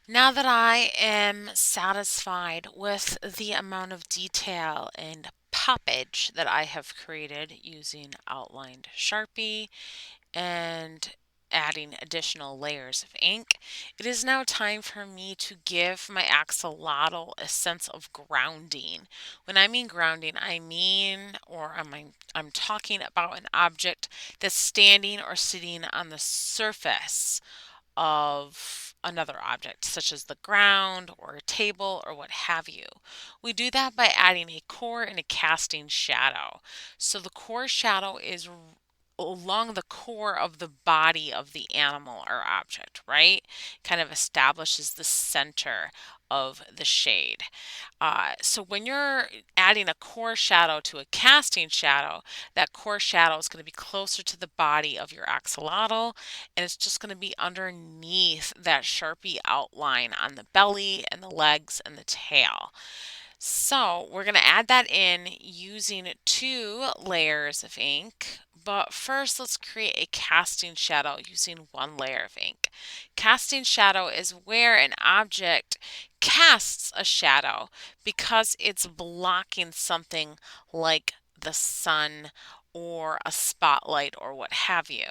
Now that I am satisfied with the amount of detail and poppage that I have created using outlined Sharpie and adding additional layers of ink, it is now time for me to give my axolotl a sense of grounding. When I mean grounding, I'm talking about an object that's standing or sitting on the surface of another object, such as the ground or a table or what have you. We do that by adding a core and a casting shadow. So the core shadow is along the core of the body of the animal or object, right? Kind of establishes the center of the shade. So when you're adding a core shadow to a casting shadow, that core shadow is going to be closer to the body of your axolotl, and it's just going to be underneath that Sharpie outline on the belly and the legs and the tail. So we're going to add that in using 2 layers of ink. But first, let's create a casting shadow using 1 layer of ink. Casting shadow is where an object casts a shadow because it's blocking something like the sun or a spotlight or what have you.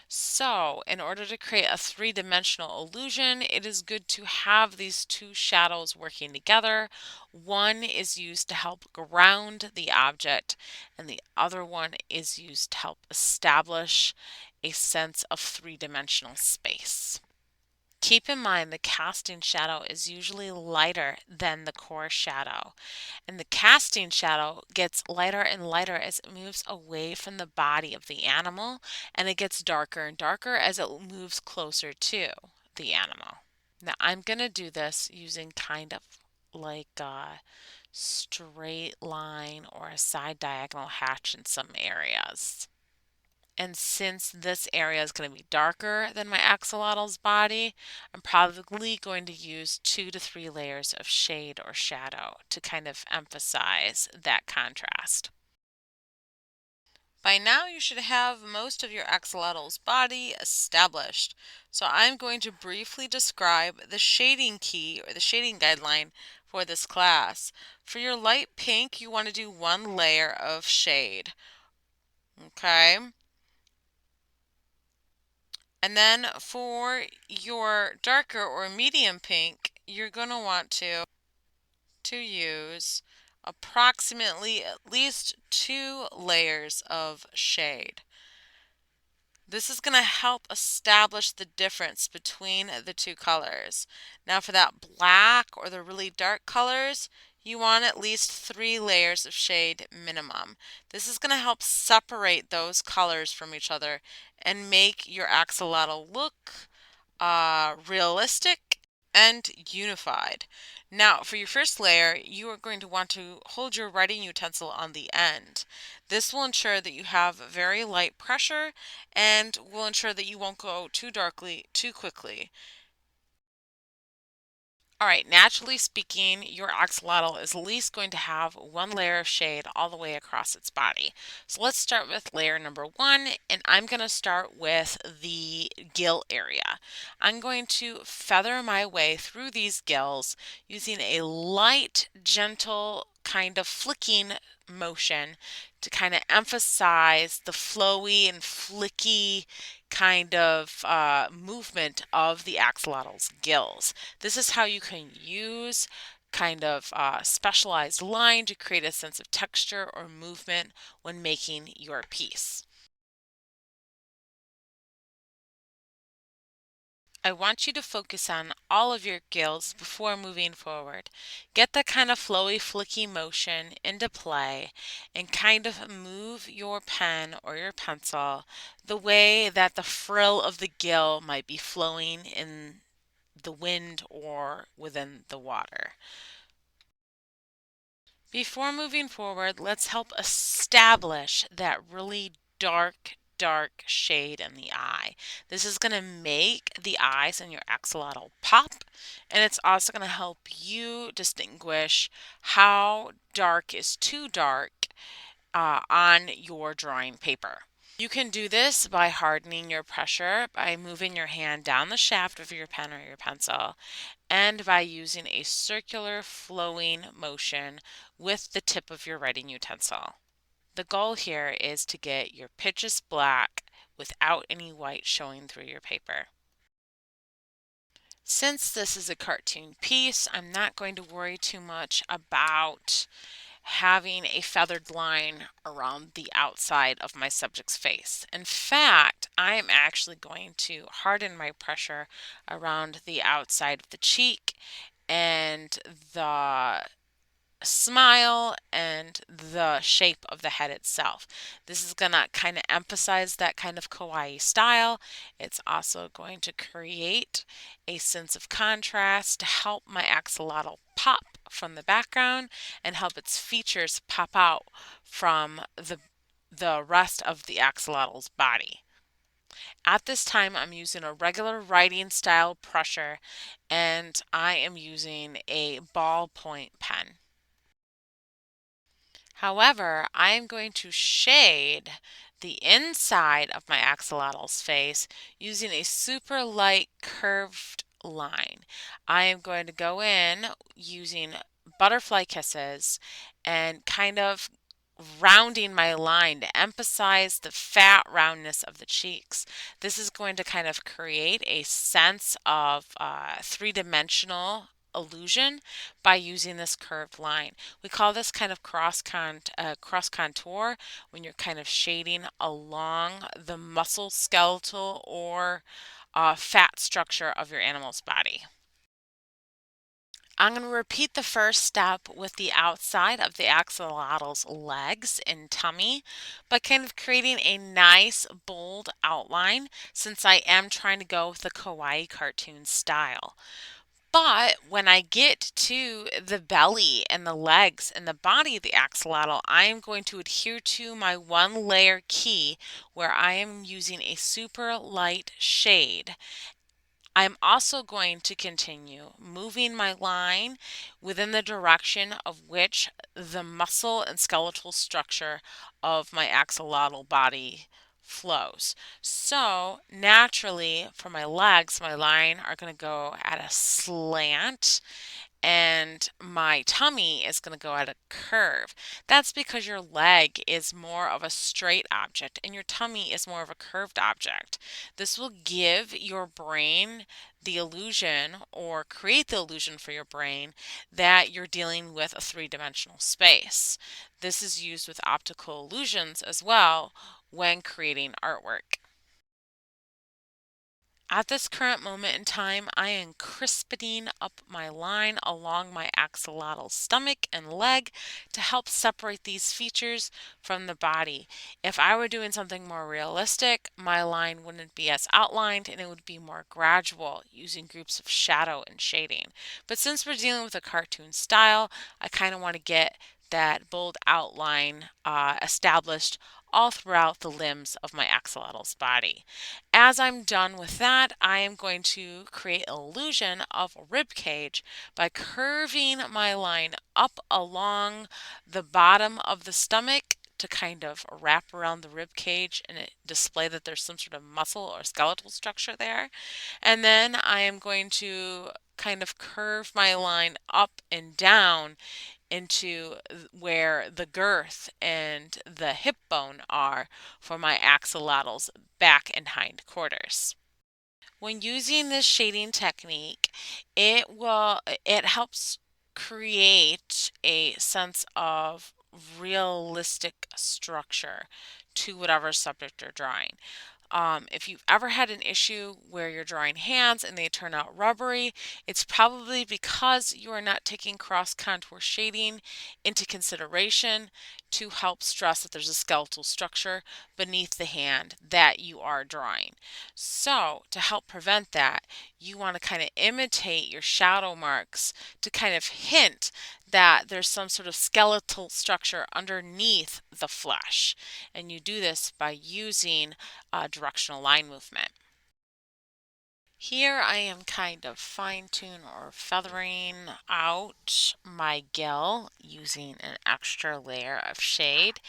So, in order to create a three-dimensional illusion, it is good to have these 2 shadows working together. One is used to help ground the object, and the other one is used to help establish a sense of three-dimensional space. Keep in mind the casting shadow is usually lighter than the core shadow, and the casting shadow gets lighter and lighter as it moves away from the body of the animal, and it gets darker and darker as it moves closer to the animal. Now I'm going to do this using kind of like a straight line or a side diagonal hatch in some areas. And since this area is going to be darker than my axolotl's body, I'm probably going to use 2 to 3 layers of shade or shadow to kind of emphasize that contrast. By now you should have most of your axolotl's body established. So I'm going to briefly describe the shading key or the shading guideline for this class. For your light pink, you want to do 1 layer of shade. Okay? And then for your darker or medium pink, you're going to want to use approximately at least 2 layers of shade. This is going to help establish the difference between the 2 colors. Now for that black or the really dark colors, you want at least 3 layers of shade minimum. This is going to help separate those colors from each other and make your axolotl look realistic and unified. Now, for your first layer, you are going to want to hold your writing utensil on the end. This will ensure that you have very light pressure and will ensure that you won't go too darkly too quickly. All right, naturally speaking, your axolotl is at least going to have 1 layer of shade all the way across its body. So let's start with layer number 1, and I'm going to start with the gill area. I'm going to feather my way through these gills using a light, gentle, kind of flicking motion to kind of emphasize the flowy and flicky kind of movement of the axolotl's gills. This is how you can use kind of specialized line to create a sense of texture or movement when making your piece. I want you to focus on all of your gills before moving forward. Get that kind of flowy, flicky motion into play and kind of move your pen or your pencil the way that the frill of the gill might be flowing in the wind or within the water. Before moving forward, let's help establish that really dark shade in the eye. This is going to make the eyes in your axolotl pop, and it's also going to help you distinguish how dark is too dark on your drawing paper. You can do this by hardening your pressure by moving your hand down the shaft of your pen or your pencil and by using a circular flowing motion with the tip of your writing utensil. The goal here is to get your pitches black without any white showing through your paper. Since this is a cartoon piece, I'm not going to worry too much about having a feathered line around the outside of my subject's face. In fact, I am actually going to harden my pressure around the outside of the cheek and the smile and the shape of the head itself. This is going to kind of emphasize that kind of kawaii style. It's also going to create a sense of contrast to help my axolotl pop from the background and help its features pop out from the rest of the axolotl's body. At this time, I'm using a regular writing style pressure and I am using a ballpoint pen. However, I'm going to shade the inside of my axolotl's face using a super light curved line. I am going to go in using butterfly kisses and kind of rounding my line to emphasize the fat roundness of the cheeks. This is going to kind of create a sense of three-dimensional illusion by using this curved line. We call this kind of cross contour when you're kind of shading along the muscle skeletal or fat structure of your animal's body. I'm going to repeat the first step with the outside of the axolotl's legs and tummy, but kind of creating a nice bold outline since I am trying to go with the kawaii cartoon style. But when I get to the belly and the legs and the body of the axolotl, I am going to adhere to my one layer key where I am using a super light shade. I'm also going to continue moving my line within the direction of which the muscle and skeletal structure of my axolotl body flows. So naturally for my legs, my line are going to go at a slant and my tummy is going to go at a curve. That's because your leg is more of a straight object and your tummy is more of a curved object. This will give your brain the illusion or create the illusion for your brain that you're dealing with a three-dimensional space. This is used with optical illusions as well when creating artwork. At this current moment in time, I am crispening up my line along my axolotl stomach and leg to help separate these features from the body. If I were doing something more realistic, my line wouldn't be as outlined and it would be more gradual using groups of shadow and shading. But since we're dealing with a cartoon style, I kind of want to get that bold outline established all throughout the limbs of my axolotl's body. As I'm done with that, I am going to create an illusion of a rib cage by curving my line up along the bottom of the stomach to kind of wrap around the rib cage and display that there's some sort of muscle or skeletal structure there. And then I am going to kind of curve my line up and down into where the girth and the hip bone are for my axolotl's back and hind quarters. When using this shading technique, it helps create a sense of realistic structure to whatever subject you're drawing. If you've ever had an issue where you're drawing hands and they turn out rubbery, it's probably because you are not taking cross contour shading into consideration to help stress that there's a skeletal structure beneath the hand that you are drawing. So, to help prevent that, you want to kind of imitate your shadow marks to kind of hint that there's some sort of skeletal structure underneath the flesh. And you do this by using directional line movement. Here I am kind of fine-tune or feathering out my gill using an extra layer of shade.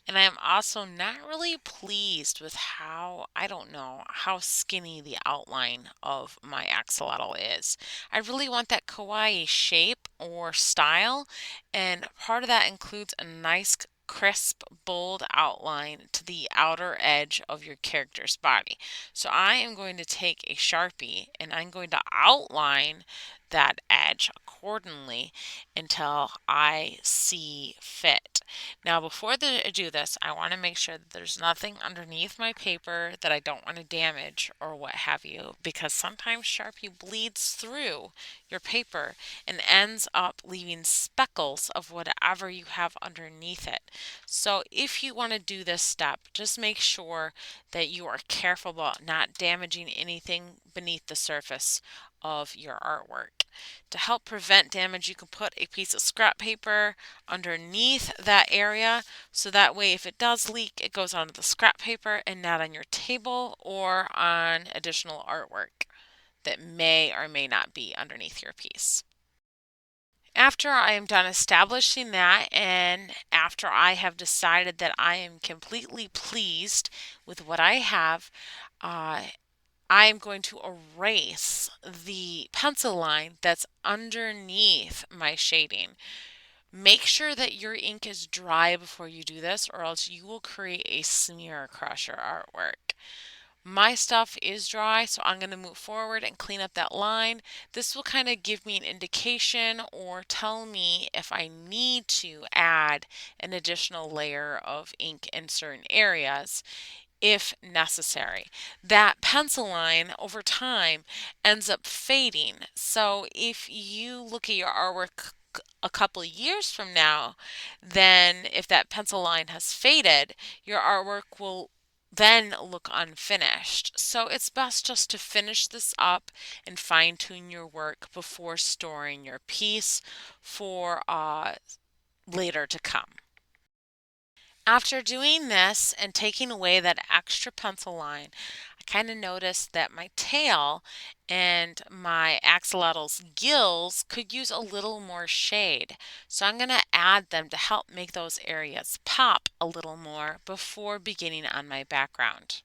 And I am also not really pleased with how, I don't know, how skinny the outline of my axolotl is. I really want that kawaii shape or style, and part of that includes a nice crisp, bold outline to the outer edge of your character's body. So I am going to take a Sharpie and I'm going to outline that edge accordingly until I see fit. Now, before I do this, I want to make sure that there's nothing underneath my paper that I don't want to damage or what have you, because sometimes Sharpie bleeds through your paper and ends up leaving speckles of whatever you have underneath it. So if you want to do this step, just make sure that you are careful about not damaging anything beneath the surface of your artwork. To help prevent damage, you can put a piece of scrap paper underneath that area, so that way if it does leak, it goes onto the scrap paper and not on your table or on additional artwork that may or may not be underneath your piece. After I am done establishing that, and after I have decided that I am completely pleased with what I have, uh, I am going to erase the pencil line that's underneath my shading. Make sure that your ink is dry before you do this, or else you will create a smear across your artwork. My stuff is dry, so I'm going to move forward and clean up that line. This will kind of give me an indication or tell me if I need to add an additional layer of ink in certain areas if necessary. That pencil line over time ends up fading. So if you look at your artwork a couple of years from now, then if that pencil line has faded, your artwork will then look unfinished. So it's best just to finish this up and fine tune your work before storing your piece for later to come. After doing this and taking away that extra pencil line, I kind of noticed that my tail and my axolotl's gills could use a little more shade. So I'm going to add them to help make those areas pop a little more before beginning on my background.